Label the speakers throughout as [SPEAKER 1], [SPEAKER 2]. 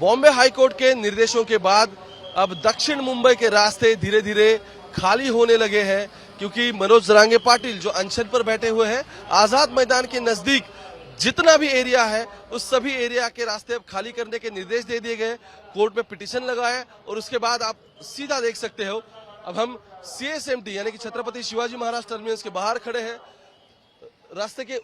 [SPEAKER 1] Bombay high court के निर्देशों के बाद अब दक्षिण मुंबई के रास्ते धीरे धीरे खाली होने लगे हैं, क्योंकि मनोज जरांगे पाटिल जो अनशन पर बैठे हुए हैं, आजाद मैदान के नजदीक जितना भी एरिया है उस सभी एरिया के रास्ते अब खाली करने के निर्देश दे दिए गए। कोर्ट में पिटीशन लगा है और उसके बाद आप सीधा देख सकते हो, अब हम CSMT यानी कि छत्रपति शिवाजी महाराज टर्मिनस के बाहर खड़े हैं। रास्ते के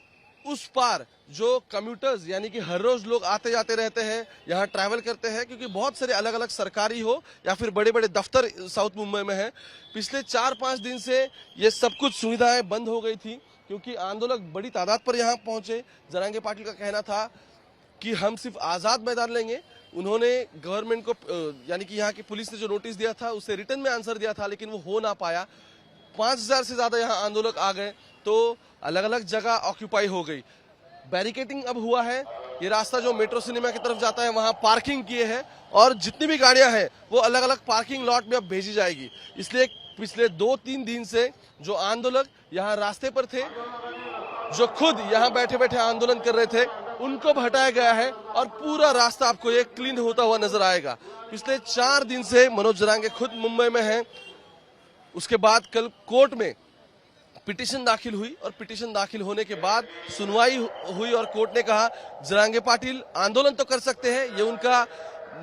[SPEAKER 1] उस पार जो कम्यूटर्स यानी कि हर रोज लोग आते जाते रहते हैं, यहाँ ट्रैवल करते हैं, क्योंकि बहुत सारे अलग अलग सरकारी हो या फिर बड़े बड़े दफ्तर साउथ मुंबई में है। पिछले 4-5 दिन से ये सब कुछ सुविधाएं बंद हो गई थी, क्योंकि आंदोलक बड़ी तादाद पर यहाँ पहुंचे। जरांगे पाटिल का कहना था कि हम सिर्फ आजाद मैदान लेंगे। उन्होंने गवर्नमेंट को यानी कि यहाँ की पुलिस ने जो नोटिस दिया था उससे रिटर्न में आंसर दिया था, लेकिन वो हो ना पाया। 5000 से ज्यादा यहाँ आंदोलक आ गए तो अलग अलग जगह ऑक्यूपाई हो गई। बैरिकेडिंग अब हुआ है। ये रास्ता जो मेट्रो सिनेमा की तरफ जाता है वहां पार्किंग किए हैं और जितनी भी गाड़ियां हैं वो अलग अलग पार्किंग लॉट में अब भेजी जाएगी। इसलिए पिछले 2-3 दिन से जो आंदोलक यहाँ रास्ते पर थे, जो खुद यहाँ बैठे बैठे आंदोलन कर रहे थे, उनको हटाया गया है और पूरा रास्ता आपको ये क्लीन होता हुआ नजर आएगा। पिछले 4 दिन से मनोज जरांगे खुद मुंबई में हैं। उसके बाद कल कोर्ट में पिटीशन दाखिल हुई और पिटीशन दाखिल होने के बाद सुनवाई हुई और कोर्ट ने कहा जरांगे पाटिल आंदोलन तो कर सकते हैं, ये उनका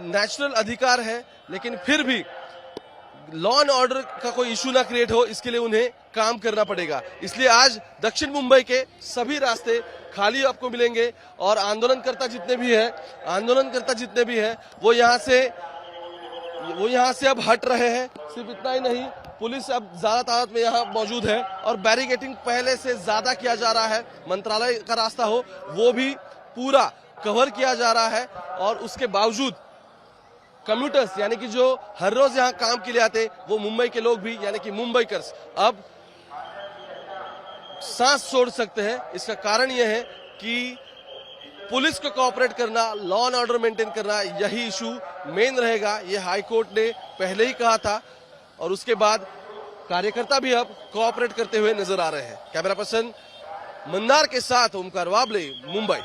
[SPEAKER 1] नेचुरल अधिकार है, लेकिन फिर भी लॉ एंड ऑर्डर का कोई इशू ना क्रिएट हो, इसके लिए उन्हें काम करना पड़ेगा। इसलिए आज दक्षिण मुंबई के सभी रास्ते खाली आपको मिलेंगे और आंदोलनकर्ता जितने भी हैं वो यहाँ से अब हट रहे हैं। सिर्फ इतना ही नहीं, पुलिस अब ज्यादा तादाद में यहाँ मौजूद है और बैरिकेडिंग पहले से ज्यादा किया जा रहा है। मंत्रालय का रास्ता हो वो भी पूरा कवर किया जा रहा है और उसके बावजूद कम्यूटर्स यानी कि जो हर रोज यहाँ काम के लिए आते वो मुंबई के लोग भी यानी कि मुंबईकर्स अब सांस छोड़ सकते हैं। इसका कारण यह है कि पुलिस को कोऑपरेट करना, लॉ एंड ऑर्डर मेंटेन करना, यही इशू मेन रहेगा। ये हाई कोर्ट ने पहले ही कहा था और उसके बाद कार्यकर्ता भी अब कोऑपरेट करते हुए नजर आ रहे हैं। कैमरा पर्सन मंदार के साथ ओमकार वाबले, मुंबई।